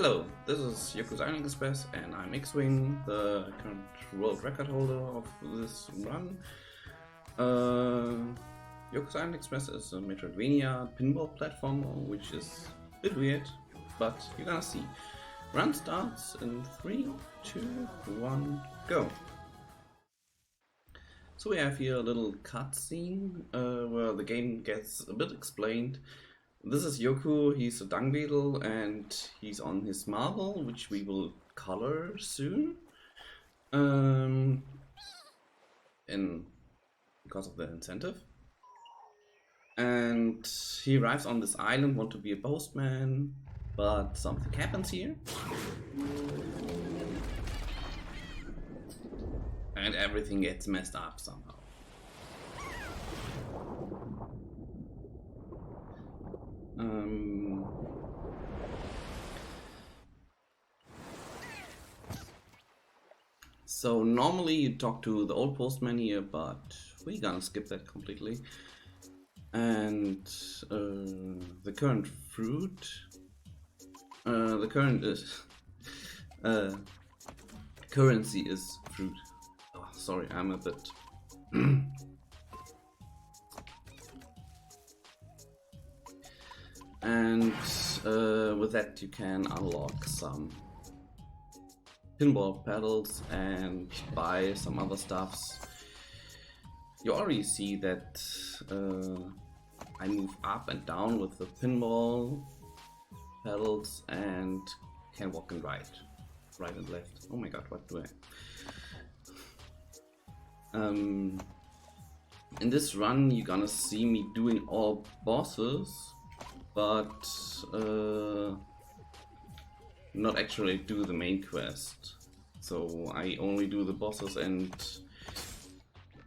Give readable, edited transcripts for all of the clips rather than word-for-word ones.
Hello, this is Yoku Express and I'm Jkxwing, the current world record holder of this run. Yoku Express is a Metroidvania pinball platformer, which is a bit weird, but you're gonna see. Run starts in 3, 2, 1, go! So we have here a little cutscene where the game gets a bit explained. This is Yoku, he's a dung beetle and he's on his marble, which we will color soon. Because of the incentive. And he arrives on this island, want to be a postman, but something happens here. And everything gets messed up somehow. So normally you talk to the old postman here, but we're gonna skip that completely. And the current fruit, the current is currency is fruit. Oh, sorry, I'm a bit. And with that you can unlock some pinball pedals and buy some other stuffs. You already see that I move up and down with the pinball pedals and can walk and right and left. Oh my god, what do I? In this run you're gonna see me doing all bosses, but not actually do the main quest. So I only do the bosses and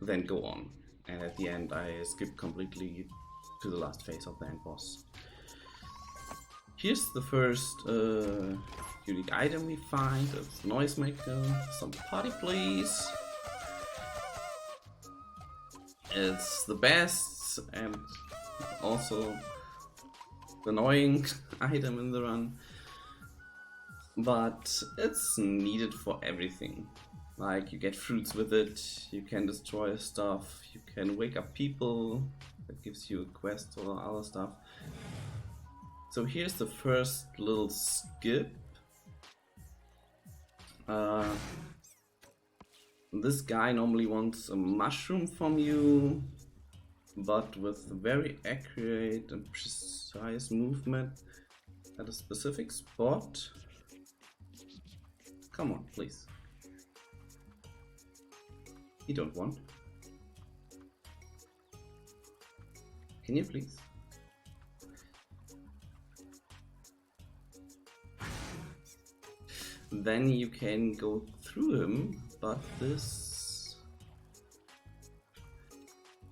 then go on. And at the end I skip completely to the last phase of the end boss. Here's the first unique item we find. It's Noisemaker. Some party please. It's the best and also the annoying item in the run. But it's needed for everything. Like you get fruits with it, you can destroy stuff, you can wake up people, that gives you a quest or other stuff. So here's the first little skip. This guy normally wants a mushroom from you, but with very accurate and precise movement at a specific spot. Come on, please. You don't want. Can you please? Then you can go through him, but this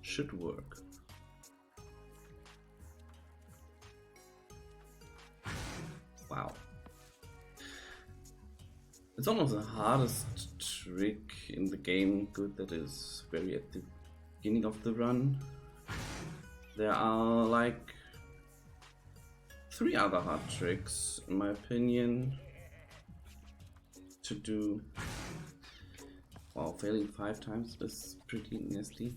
should work. Wow. It's one of the hardest trick in the game. Good, that is very at the beginning of the run. There are like 3 other hard tricks, in my opinion, to do. Wow, failing 5 times is pretty nasty.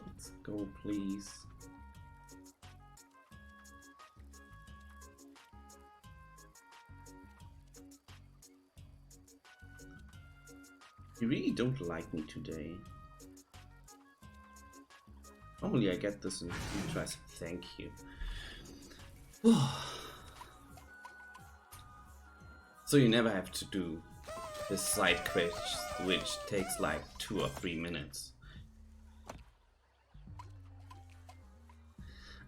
Let's go, please. You really don't like me today. Normally I get this in 3 tries. Thank you. So you never have to do this side quest, which takes like 2 or 3 minutes.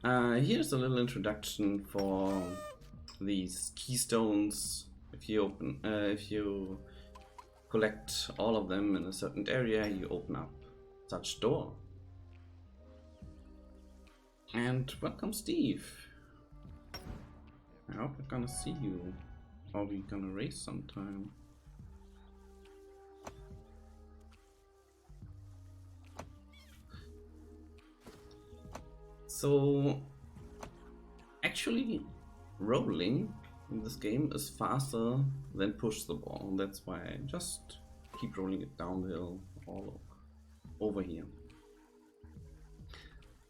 Here's a little introduction for these keystones. If you collect all of them in a certain area, you open up such door. And welcome, Steve. I hope we're gonna see you. Or we're gonna race sometime. So actually rolling in this game is faster than push the ball. That's why I just keep rolling it downhill all over here.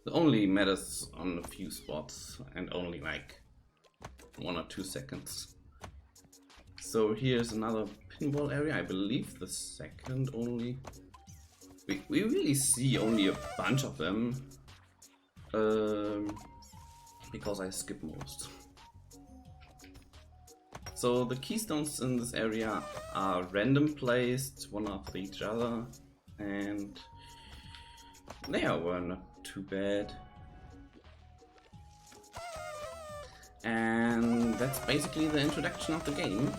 It only matters on a few spots and only like 1 or 2 seconds. So here's another pinball area, I believe the second only. We really see only a bunch of them because I skip most. So the keystones in this area are random placed one after each other, and they were not too bad. And that's basically the introduction of the game.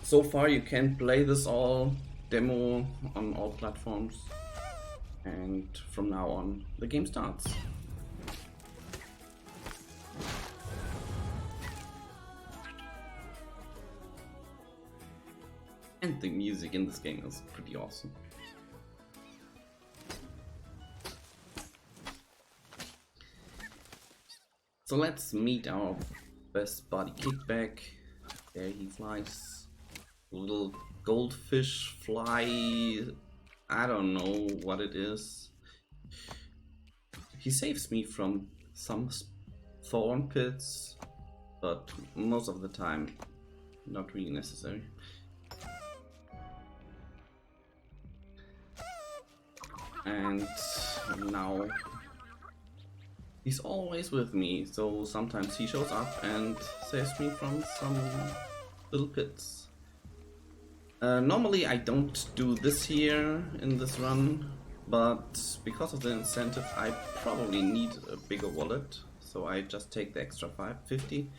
So far you can play this all demo on all platforms, and from now on the game starts. And the music in this game is pretty awesome. So let's meet our best buddy Kickback. There he flies. Little goldfish fly. I don't know what it is. He saves me from some thorn pits, but most of the time not really necessary. And now he's always with me, so sometimes he shows up and saves me from some little pits. Normally I don't do this here in this run, but because of the incentive I probably need a bigger wallet, so I just take the extra 550.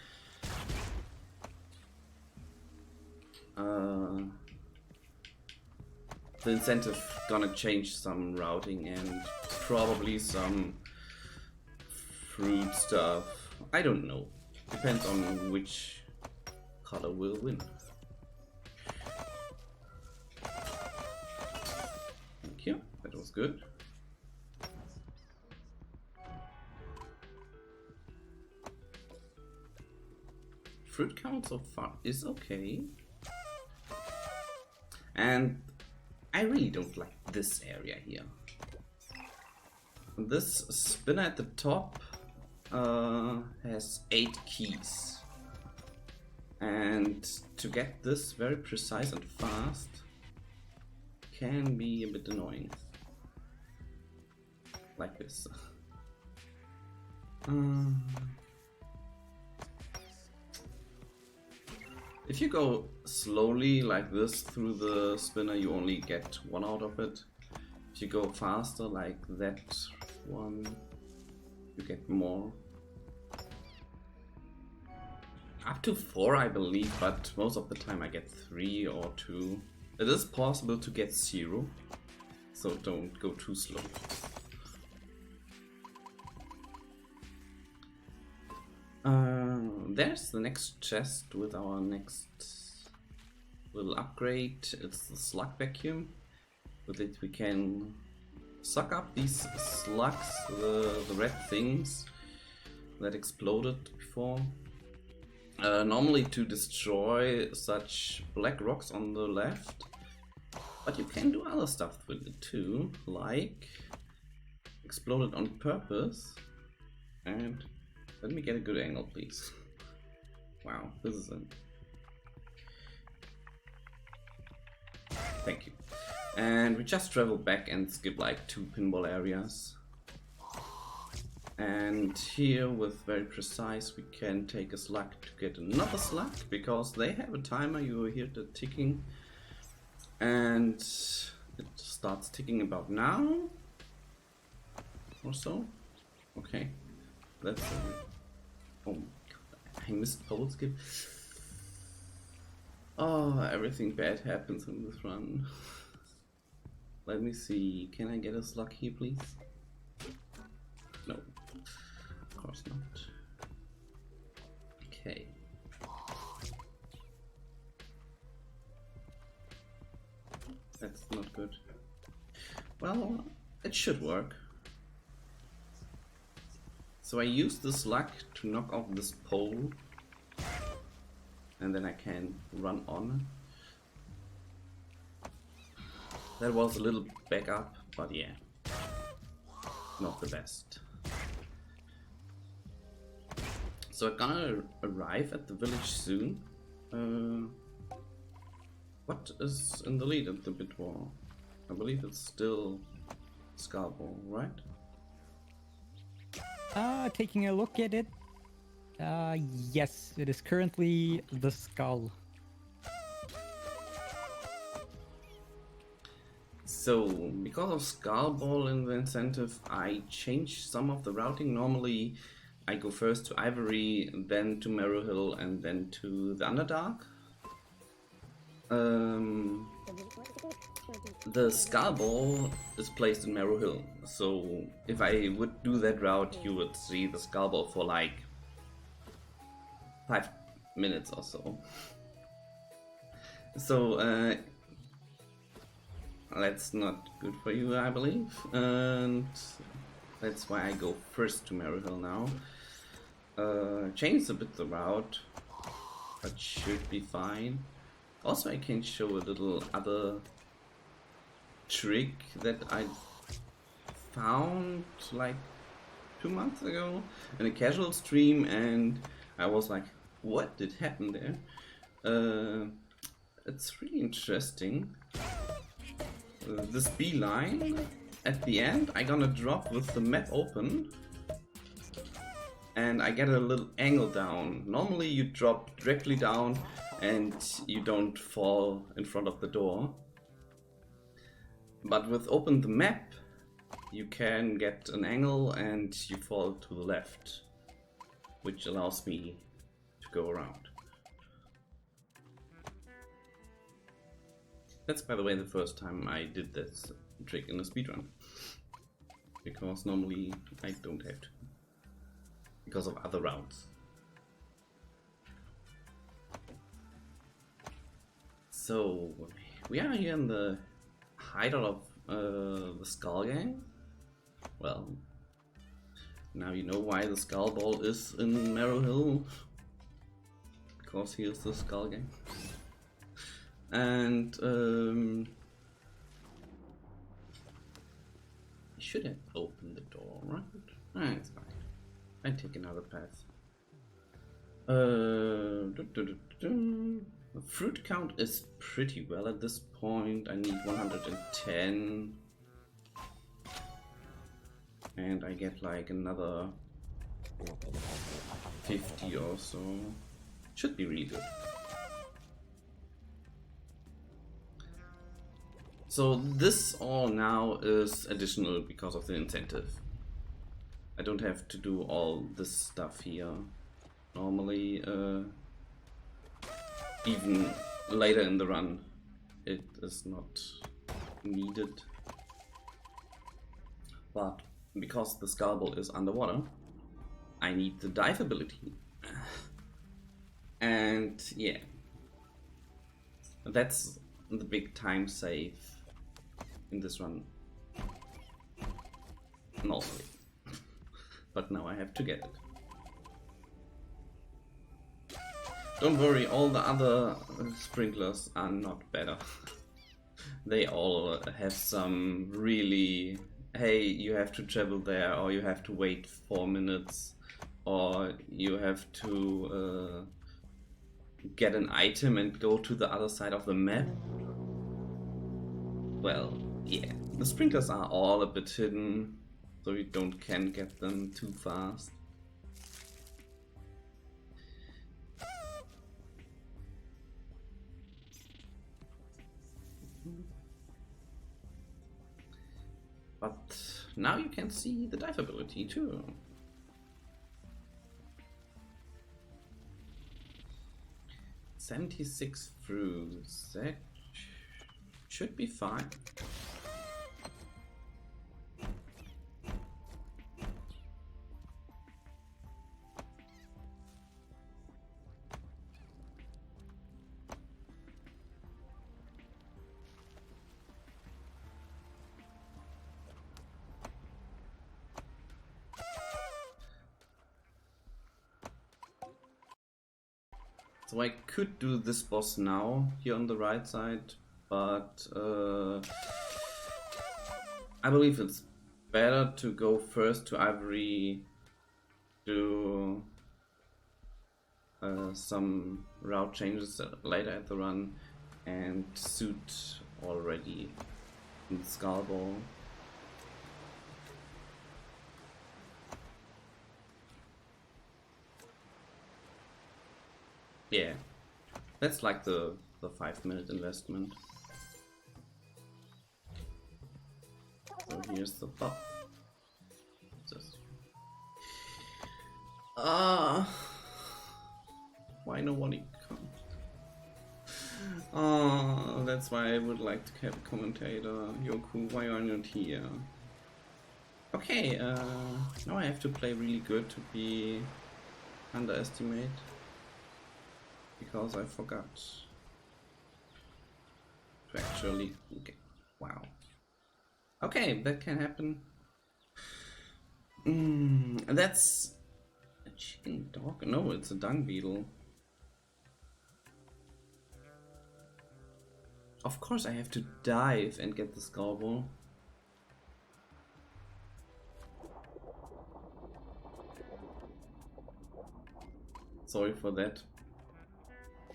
The incentive gonna change some routing and probably some fruit stuff. I don't know. Depends on which color will win. Thank you. That was good. Fruit count so far is okay. And I really don't like this area here. This spinner at the top has 8 keys, and to get this very precise and fast can be a bit annoying. Like this. If you go slowly like this through the spinner, you only get 1 out of it. If you go faster like that one, you get more. Up to 4 I believe, but most of the time I get 3 or 2. It is possible to get 0, so don't go too slow. There's the next chest with our next little upgrade. It's the slug vacuum. With it we can suck up these slugs, the red things that exploded before. Normally to destroy such black rocks on the left, but you can do other stuff with it too, like explode it on purpose. And let me get a good angle, please. Wow, this is it. Thank you. And we just travel back and skip like 2 pinball areas. And here, with very precise, we can take a slug to get another slug, because they have a timer. You hear the ticking, and it starts ticking about now or so. Okay, that's oh my god, I missed pole skip. Oh, everything bad happens in this run. Let me see, can I get a slug here, please? No, of course not. Okay. That's not good. Well, it should work. So I use the slug to knock off this pole, and then I can run on. That was a little backup, but yeah, not the best. So I'm gonna arrive at the village soon. What is in the lead at the bit war? I believe it's still Scarball, right? Taking a look at it. Yes, it is currently the Skull. So, because of Scarball in the incentive, I changed some of the routing. Normally, I go first to Ivory, then to Merrow Hill, and then to the Underdark. The Scarball is placed in Merrow Hill, so if I would do that route, you would see the Scarball for like 5 minutes or so. So that's not good for you, I believe, and that's why I go first to Merrow Hill now. Change a bit the route, but should be fine. Also, I can show a little other trick that I found like 2 months ago in a casual stream, and I was like, what did happen there? It's really interesting. This beeline at the end, I'm gonna drop with the map open, and I get a little angle down. Normally you drop directly down and you don't fall in front of the door. But with open the map, you can get an angle and you fall to the left, which allows me to go around. That's, by the way, the first time I did this trick in a speedrun, because normally I don't have to, because of other routes. So we are here in the hideout of the Skull Gang. Well, now you know why the Skull Ball is in Merrow Hill, because here's the Skull Gang. And I should have opened the door, right? Ah, it's fine. I take another path. The fruit count is pretty well at this point. I need 110. And I get like another 50 or so. Should be really good. So this all now is additional because of the incentive. I don't have to do all this stuff here. Normally, even later in the run, it is not needed. But because the Scarball is underwater, I need the dive ability. And yeah, that's the big time save in this run. Normally. But now I have to get it. Don't worry, all the other sprinklers are not better. They all have some really, hey, you have to travel there, or you have to wait 4 minutes, or you have to get an item and go to the other side of the map. Well, yeah, the sprinklers are all a bit hidden, so you can't get them too fast. But now you can see the dive ability too. $76 fruits, that should be fine. So I could do this boss now, here on the right side, but I believe it's better to go first to Ivory, do some route changes later at the run, and suit already in the Skull Ball. Yeah, that's like the 5-minute investment. So here's the buff. Why nobody comes? That's why I would like to have a commentator. Yoku, why are you not here? Okay, now I have to play really good to be underestimate. Because I forgot to actually... Okay. Wow. Okay, that can happen. That's a chicken dog? No, it's a dung beetle. Of course I have to dive and get the skull ball. Sorry for that.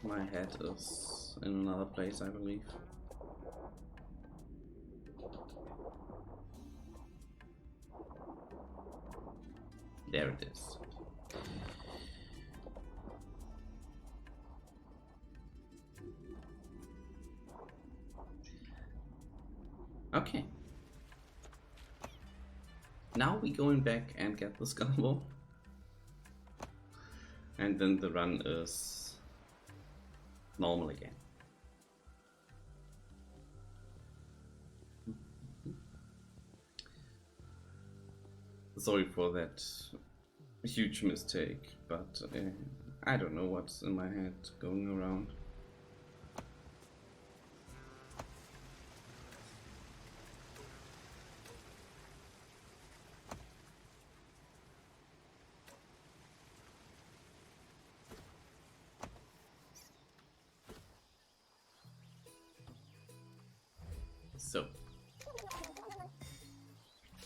My head is in another place, I believe. There it is. Okay. Now we're going back and get the skull ball. And then the run is normal again. Sorry for that huge mistake, but I don't know what's in my head going around. So,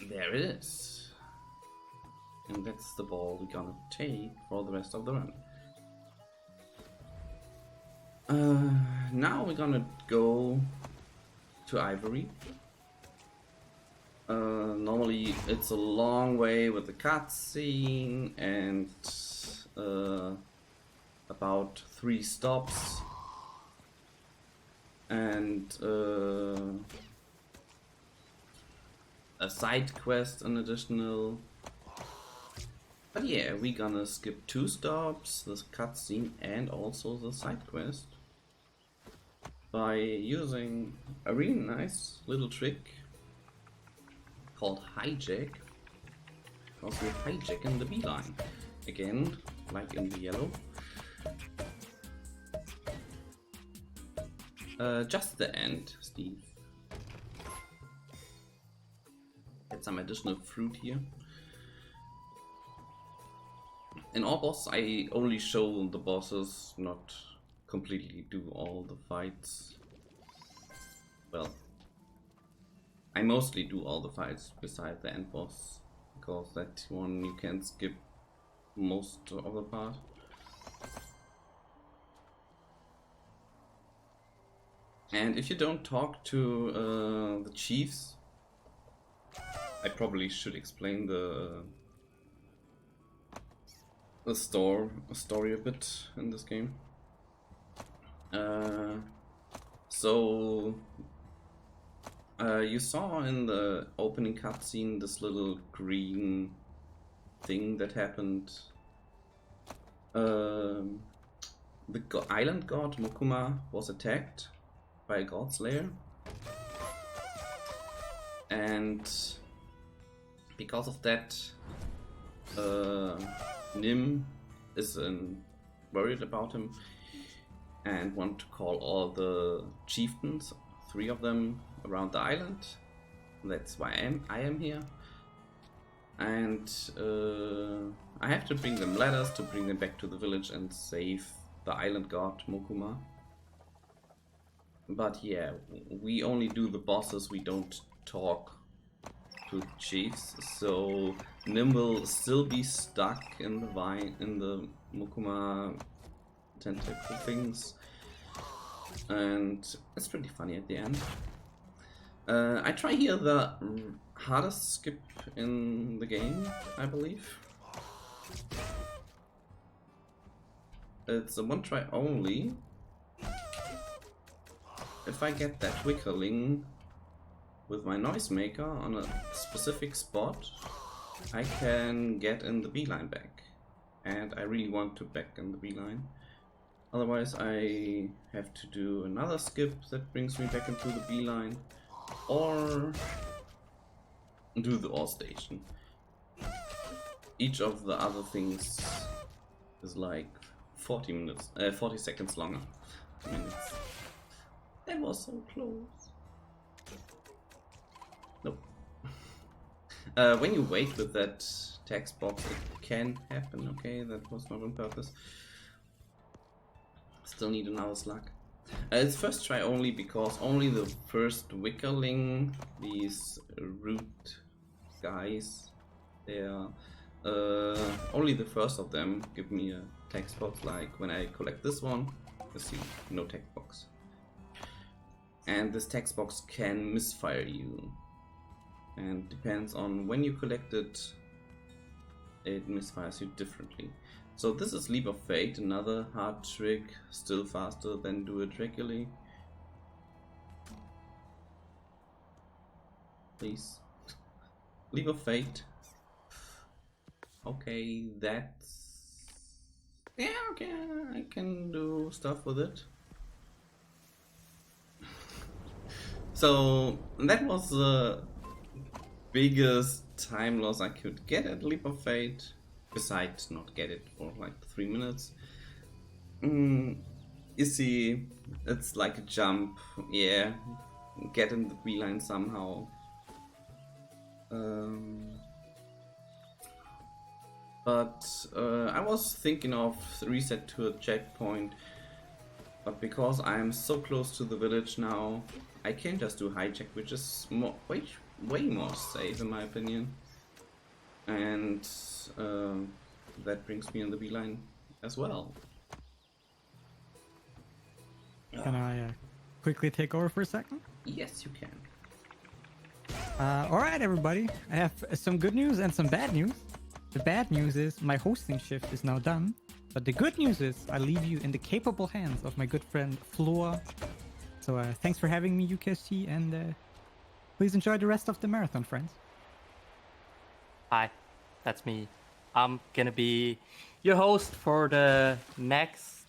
there it is. And that's the ball we're gonna take for the rest of the run. Now we're gonna go to Ivory. Normally it's a long way with the cutscene and about 3 stops. And a side quest, an additional. But yeah, we're gonna skip 2 stops, the cutscene and also the side quest, by using a really nice little trick called hijack, because we're hijacking the beeline. Again, like in the yellow. Just the end, Steve. Get some additional fruit here. In all bosses, I only show the bosses, not completely do all the fights. Well, I mostly do all the fights beside the end boss, because that one you can skip most of the part. And if you don't talk to the chiefs, I probably should explain the story a bit in this game. So you saw in the opening cutscene this little green thing that happened. The island god Mokuma was attacked by a god slayer, and because of that, Nim is worried about him and want to call all the chieftains, 3 of them, around the island. That's why I am here, and I have to bring them letters to bring them back to the village and save the island god Mokuma. But yeah, we only do the bosses, we don't talk to the chiefs, so Nim will still be stuck in the Mokuma tentacle things, and it's pretty funny at the end. I try here the hardest skip in the game, I believe. It's a one try only. If I get that Wickling with my noisemaker on a specific spot, I can get in the beeline back. And I really want to back in the beeline. Otherwise I have to do another skip that brings me back into the beeline. Or do the all station. Each of the other things is like 40 seconds longer. Minutes. That was so close. Nope. When you wait with that text box, it can happen. Okay, that was not on purpose. Still need another slug. It's first try only because only the first Wickerling, these root guys, they're only the first of them give me a text box. Like when I collect this one, you see no text box. And this text box can misfire you, and depends on when you collect it, it misfires you differently. So this is Leap of Fate, another hard trick, still faster than do it regularly. Please. Leap of Fate. Okay, that's... yeah, okay, I can do stuff with it. So that was the biggest time loss I could get at Leap of Fate, besides not get it for like 3 minutes. You see, it's like a jump, yeah, get in the beeline somehow. But I was thinking of reset to a checkpoint, but because I'm so close to the village now, I can just do hijack, which is way more safe in my opinion. And that brings me in the beeline as well. Can I quickly take over for a second? Yes, you can. Alright everybody, I have some good news and some bad news. The bad news is my hosting shift is now done. But the good news is I leave you in the capable hands of my good friend Floor. So thanks for having me, UKSG, and please enjoy the rest of the marathon, friends. Hi, that's me. I'm gonna be your host for the next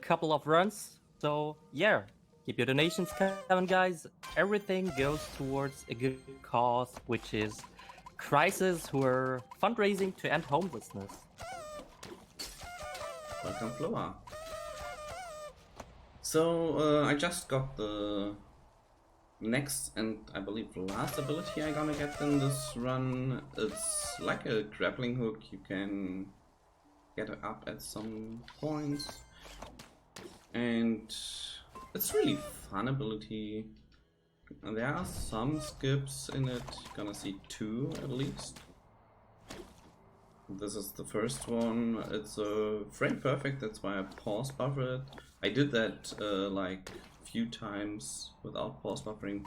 couple of runs. So yeah, keep your donations coming, guys. Everything goes towards a good cause, which is Crisis, who are fundraising to end homelessness. Welcome, Floa. So I just got the next and I believe last ability I'm gonna get in this run. It's like a grappling hook. You can get it up at some points, and it's really fun ability. And there are some skips in it. You're gonna see 2 at least. This is the first one. It's a frame perfect, that's why I pause buffer it. I did that like a few times without pause buffering,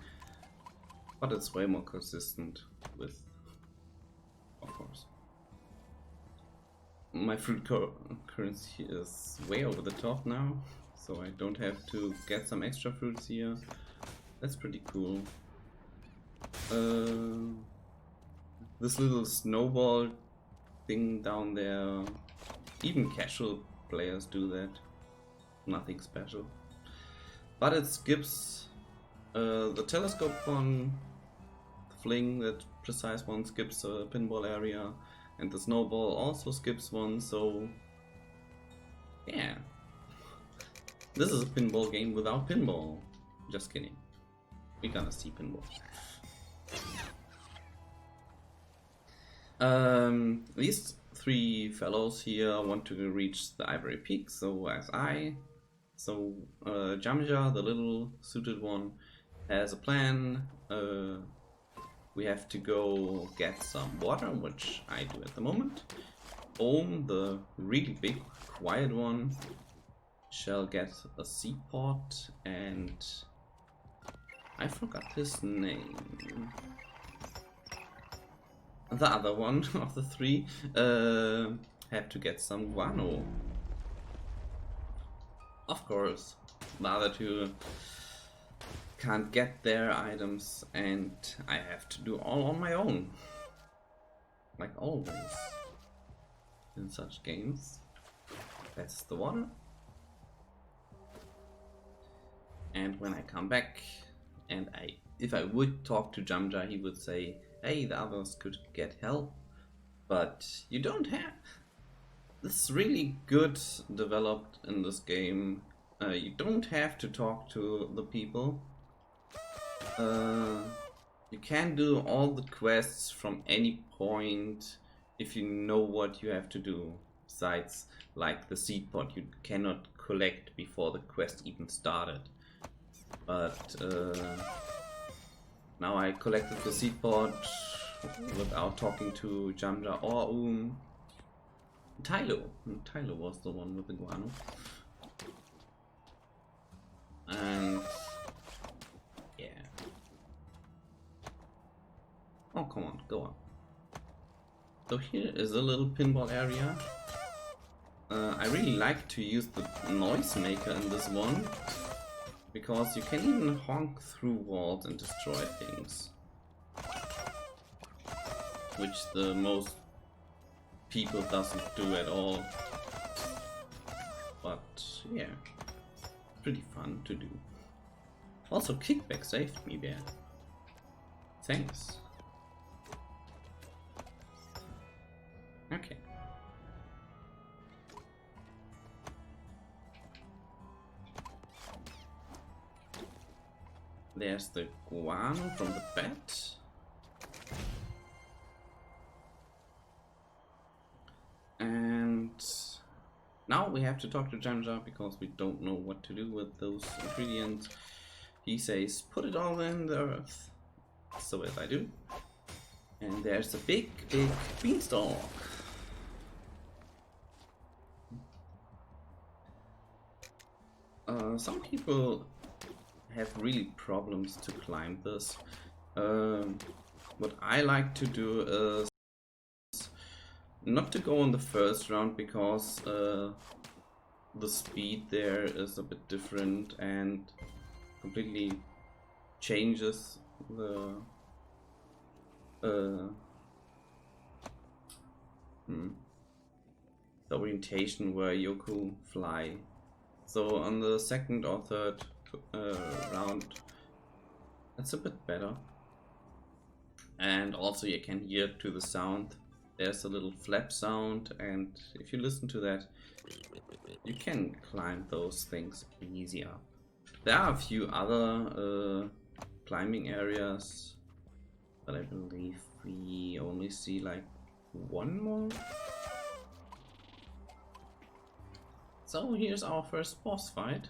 but it's way more consistent with, of course. My fruit currency is way over the top now, so I don't have to get some extra fruits here. That's pretty cool. This little snowball thing down there, even casual players do that. Nothing special. But it skips the telescope one, the fling, that precise one skips a pinball area, and the snowball also skips one, so yeah. This is a pinball game without pinball. Just kidding. We're gonna see pinball. These three fellows here want to reach the Ivory Peak, so Jamja, the little suited one, has a plan. We have to go get some water, which I do at the moment. Ohm, the really big, quiet one, shall get a seed pot, and I forgot his name. The other one of the three have to get some guano. Of course, the other two can't get their items, and I have to do all on my own. Like always in such games. That's the water. And when I come back, and if I would talk to Jamja, he would say, hey, the others could get help, but you don't have. This is really good developed in this game. You don't have to talk to the people. You can do all the quests from any point if you know what you have to do. Besides, like the seed pot, you cannot collect before the quest even started. But now I collected the seed pod without talking to Jamja or Tylo. Tylo was the one with the guano. And yeah. Oh, come on, go on. So here is a little pinball area. I really like to use the noise maker in this one, because you can even honk through walls and destroy things, which the most people doesn't do at all. But yeah, pretty fun to do. Also, Kickback saved me there. Thanks. Okay. There's the guano from the bat. And now we have to talk to Jamja because we don't know what to do with those ingredients. He says, put it all in the earth. So as I do. And there's a big, big beanstalk. Some people have really problems to climb this. What I like to do is not to go in the first round, because the speed there is a bit different and completely changes the orientation where Yoku fly. So on the second or third round, that's a bit better. And also you can hear to the sound. There's a little flap sound, and if you listen to that, you can climb those things easier. There are a few other climbing areas, but I believe we only see like one more. So here's our first boss fight.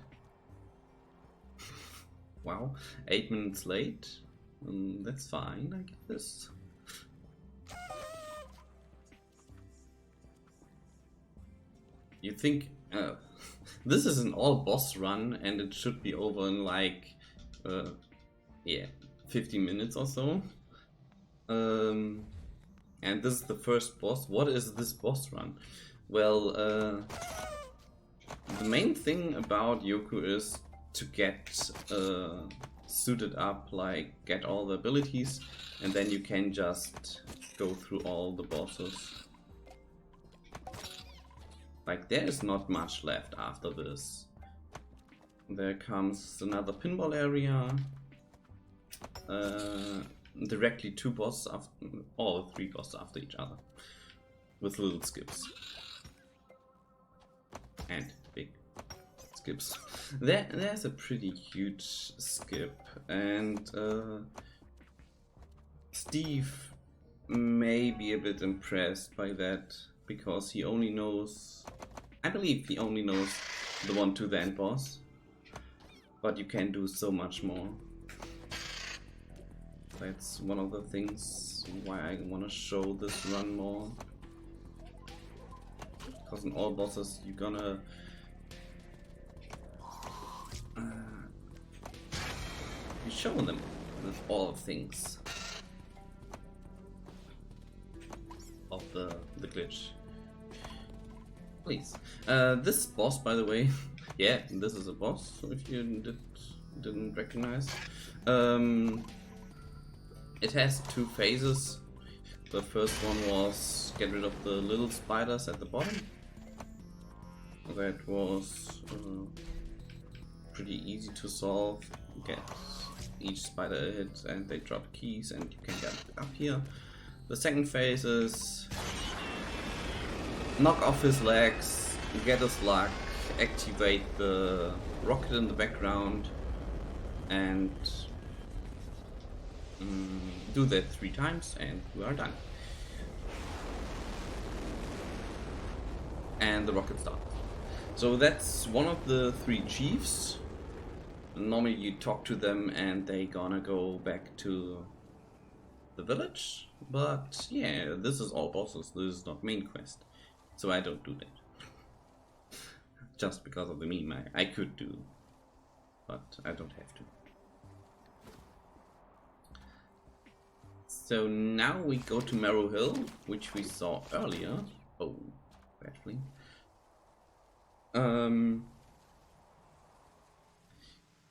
Wow, 8 minutes late. That's fine, I guess. You think this is an all boss run and it should be over in like yeah, 50 minutes or so. And this is the first boss. What is this boss run? Well, the main thing about Yoku is to get suited up, like get all the abilities, and then you can just go through all the bosses. Like, there is not much left after this. There comes another pinball area. Directly two bosses after, or three bosses after each other, with little skips. And big skips. There's a pretty huge skip, and Steve may be a bit impressed by that, because he only knows, I believe he only knows the one to the end boss, but you can do so much more. That's one of the things why I want to show this run more, because in all bosses you're gonna you show them with all things of the glitch. Please. This boss, by the way, yeah, this is a boss, if you didn't recognize. It has two phases. The first one was get rid of the little spiders at the bottom. That was pretty easy to solve. Get each spider a hit and they drop keys and you can get up here. The second phase is knock off his legs, get his luck, activate the rocket in the background, and do that 3 times and we are done. And the rocket starts. So that's one of the 3 chiefs. Normally you talk to them and they gonna go back to the village, but yeah, this is all bosses, this is not main quest, so I don't do that. Just because of the meme, I could do, but I don't have to. So now we go to Marrow Hill, which we saw earlier. Oh, actually.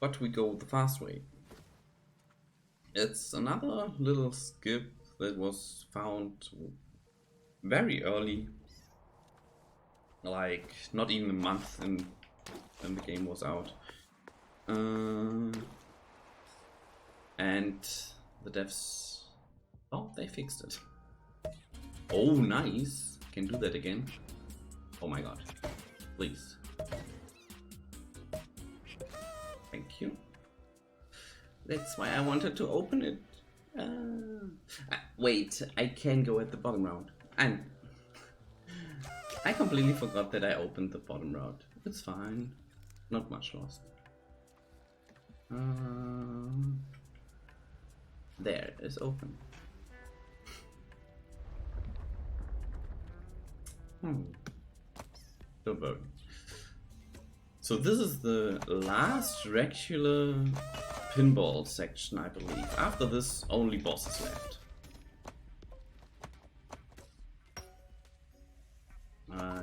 But we go the fast way. It's another little skip that was found very early, like not even a month when the game was out. And the devs, oh, they fixed it. Oh, nice. Can do that again. Oh my god. Please. Thank you. That's why I wanted to open it. Wait, I can go at the bottom route. I completely forgot that I opened the bottom route. It's fine. Not much lost. There, it's open. Don't worry. So this is the last regular pinball section, I believe. After this, only bosses left.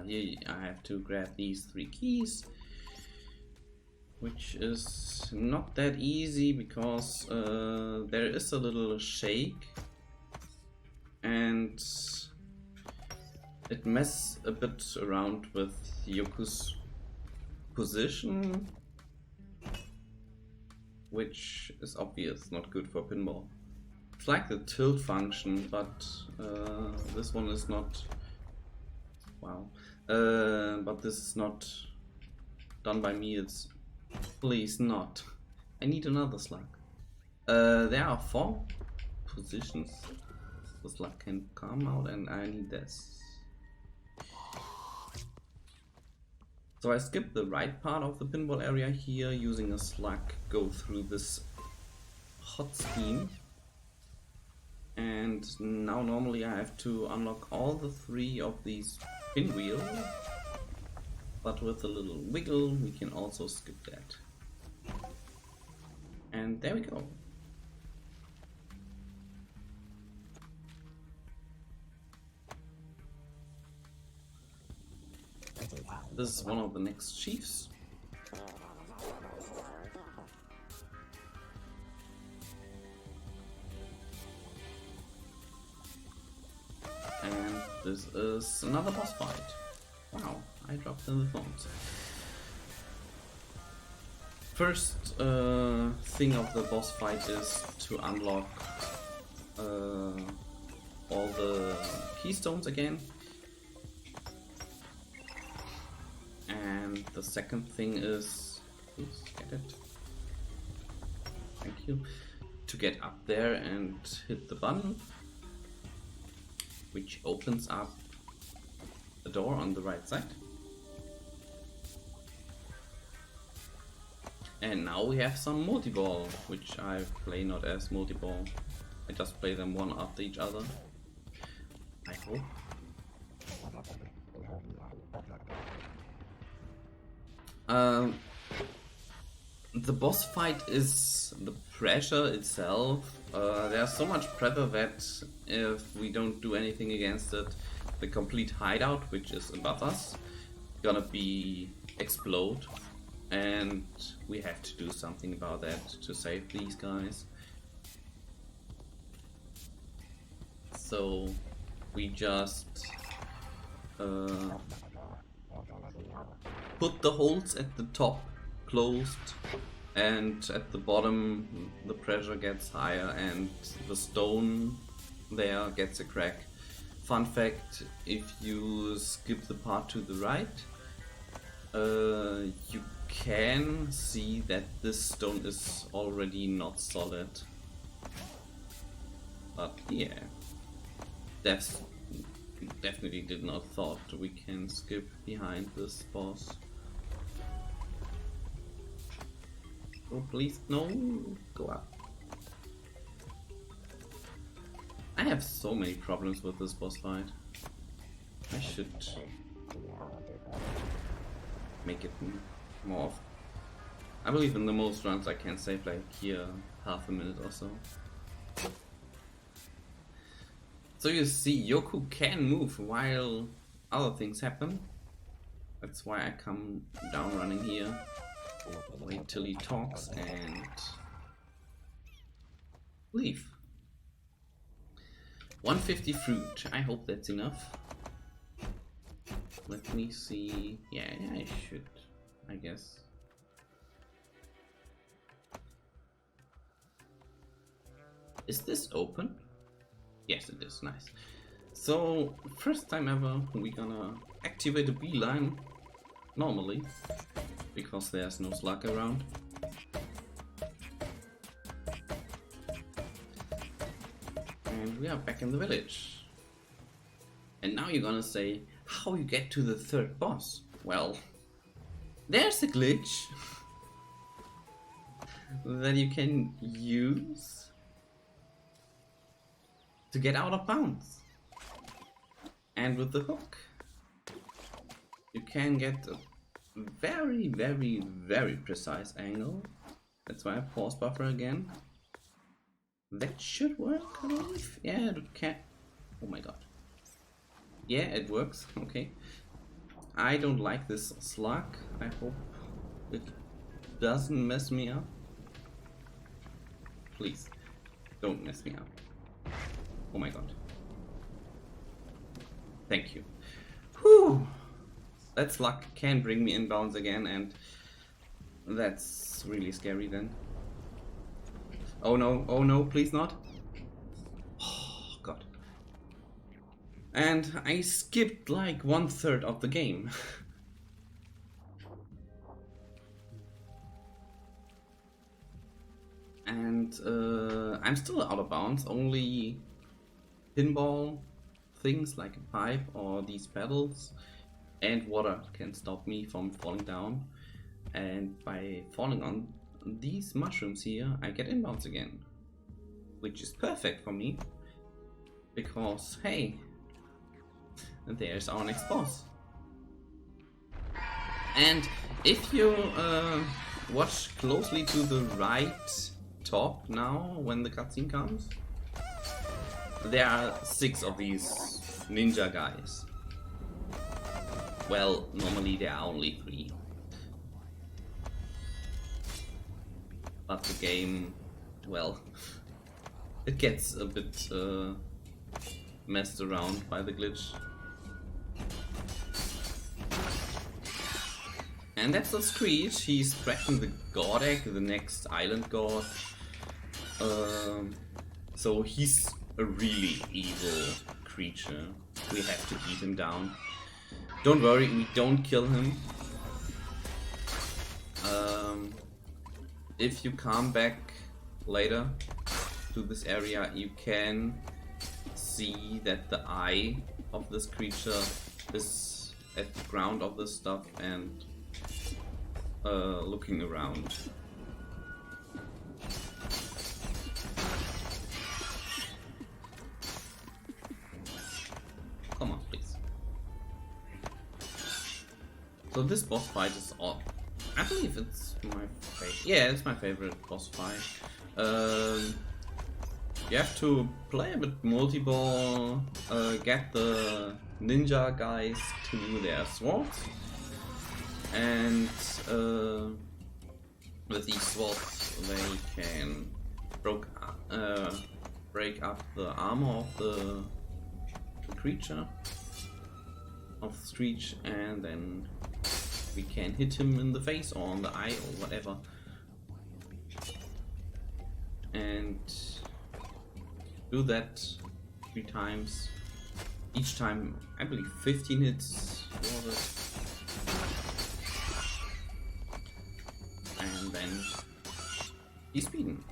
Here I have to grab these 3 keys, which is not that easy because there is a little shake and it messes a bit around with Yoku's position, which is obvious, not good for pinball. It's like the tilt function, but this one is not. Wow. But this is not done by me. It's please not. I need another slug. There are 4 positions the slug can come out, and I need this. So I skipped the right part of the pinball area here, using a slug, go through this hot scheme. And now normally I have to unlock all the 3 of these pinwheels, but with a little wiggle we can also skip that. And there we go. This is one of the next chiefs. And this is another boss fight. Wow, I dropped in the phones. First thing of the boss fight is to unlock all the keystones again. And the second thing is, oops, get it. Thank you. To get up there and hit the button, which opens up a door on the right side. And now we have some multi-ball, which I play not as multi-ball. I just play them one after each other. I hope. The boss fight is the pressure itself. There's so much pressure that if we don't do anything against it, the complete hideout, which is above us, gonna be explode. And we have to do something about that to save these guys. So we just put the holes at the top closed, and at the bottom the pressure gets higher and the stone there gets a crack. Fun fact, if you skip the part to the right, you can see that this stone is already not solid. But yeah, that's definitely did not thought we can skip behind this boss. Oh please, no, go up. I have so many problems with this boss fight. I should make it more often. I believe in the most runs I can save like here half a minute or so. So you see, Yoku can move while other things happen. That's why I come down running here. Wait till he talks and leave. 150 fruit. I hope that's enough. Let me see. Yeah, I should, I guess. Is this open? Yes, it is. Nice. So, first time ever, we're gonna activate a beeline normally, because there's no slug around. And we are back in the village. And now you're gonna say, how you get to the third boss? Well, there's a glitch that you can use to get out of bounds. And with the hook, you can get a very, very, very precise angle. That's why I pause buffer again. That should work, I believe. Yeah, it can. Oh my god. Yeah, it works. Okay. I don't like this slug. I hope it doesn't mess me up. Please, don't mess me up. Oh my god. Thank you. Whew. That slug can bring me inbounds again, and that's really scary then. Oh no, please not. Oh god. And I skipped like 1/3 of the game. And I'm still out of bounds. Only pinball things like a pipe or these pedals and water can stop me from falling down. And by falling on these mushrooms here, I get inbounds again, which is perfect for me because hey, there's our next boss. And if you watch closely to the right top now when the cutscene comes, there are 6 of these ninja guys. Well, normally there are only 3. But the game, well, it gets a bit messed around by the glitch. And that's the Screech. He's tracking the god egg, the next island god. So he's a really evil creature. We have to beat him down. Don't worry, we don't kill him. If you come back later to this area, you can see that the eye of this creature is at the ground of this stuff and looking around. Come on, please. So this boss fight is all. I believe it's my favorite. Yeah, it's my favorite boss fight. You have to play a bit multi-ball, get the ninja guys to do their swords, and with these swords they can break up the armor of the creature of Screech, and then we can hit him in the face or on the eye or whatever. And do that 3 times. Each time, I believe 15 hits for this. And then he's beaten.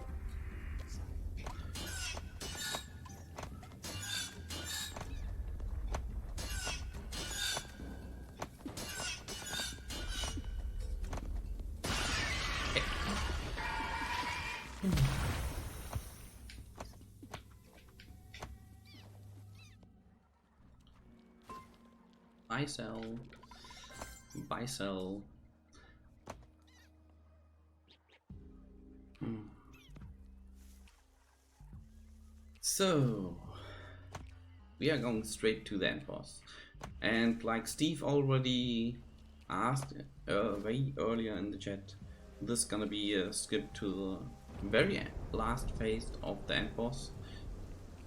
Buy sell. So we are going straight to the end boss, and like Steve already asked way earlier in the chat, this is gonna be a skip to the very last phase of the end boss.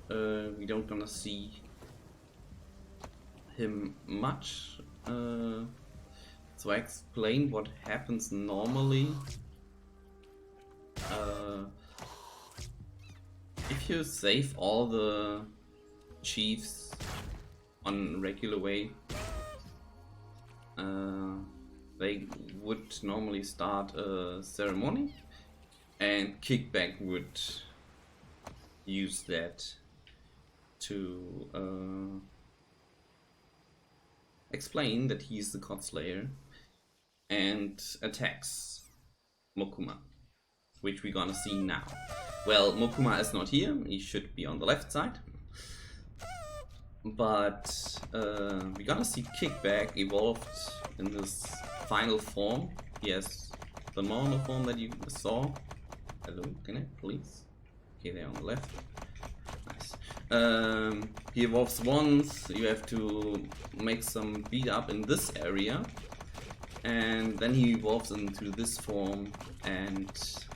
We don't gonna see him much, so I explain what happens normally. If you save all the chiefs on regular way, they would normally start a ceremony, and Kickback would use that to explain that he's the God Slayer and attacks Mokuma, which we're gonna see now. Well, Mokuma is not here, he should be on the left side, but we're gonna see Kickback evolved in this final form. He has the mono form that you saw. Hello, can I please? Okay, they're on the left. Nice. He evolves once, you have to make some beat up in this area, and then he evolves into this form, and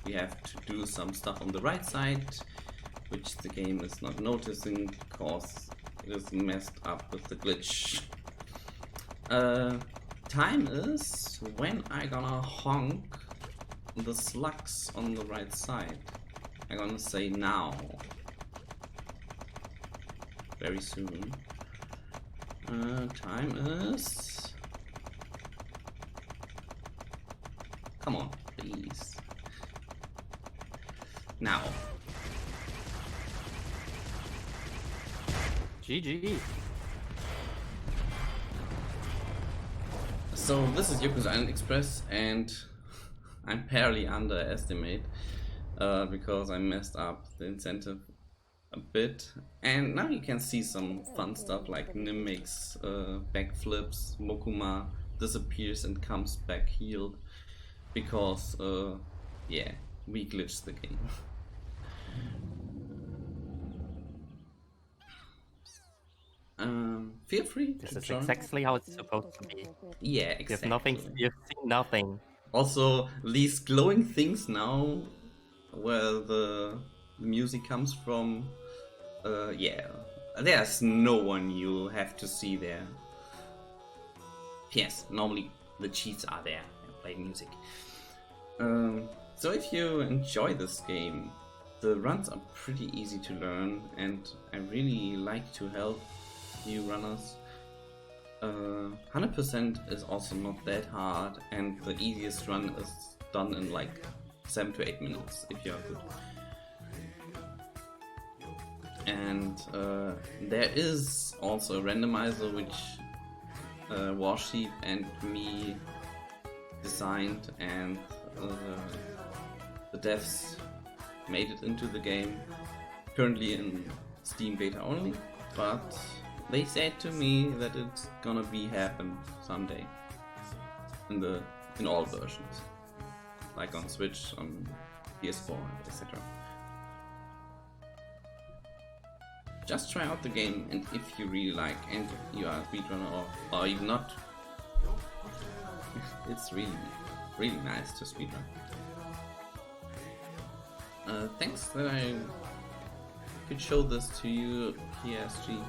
we have to do some stuff on the right side, which the game is not noticing because it is messed up with the glitch. Time is when I gonna honk the slugs on the right side. I'm gonna say now. Very soon. Time is... Come on, please. Now. GG. So this is Yoku's Island Express, and I barely underestimate because I messed up the incentive a bit, and now you can see some fun stuff like Nim makes backflips, Mokuma disappears and comes back healed because yeah, we glitched the game. Feel free This to is join. exactly how it's supposed to be. Yeah, exactly. You've seen nothing. Also, these glowing things now, where the music comes from, yeah, there's no one you have to see there. Yes, normally the cheats are there and play music. So if you enjoy this game, the runs are pretty easy to learn, and I really like to help new runners. 100% is also not that hard, and the easiest run is done in like 7 to 8 minutes if you are good. And there is also a randomizer which Warship and me designed, and the devs made it into the game. Currently in Steam beta only, but they said to me that it's gonna be happen someday in all versions, like on Switch, on PS4, etc. Just try out the game, and if you really like and you are a speedrunner or even not, it's really nice to speedrun. Thanks that I could show this to you, UKSG,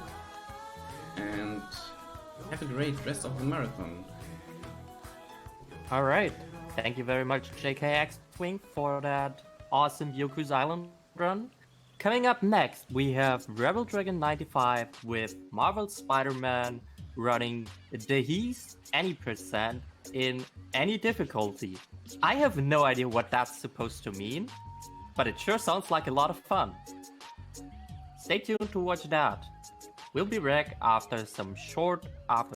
and have a great rest of the marathon. Alright, thank you very much Jkxwing for that awesome Yoku's Island run. Coming up next, we have Rebel Dragon 95 with Marvel Spider-Man running the He's any percent in any difficulty. I have no idea what that's supposed to mean, but it sure sounds like a lot of fun. Stay tuned to watch that. We'll be back after some short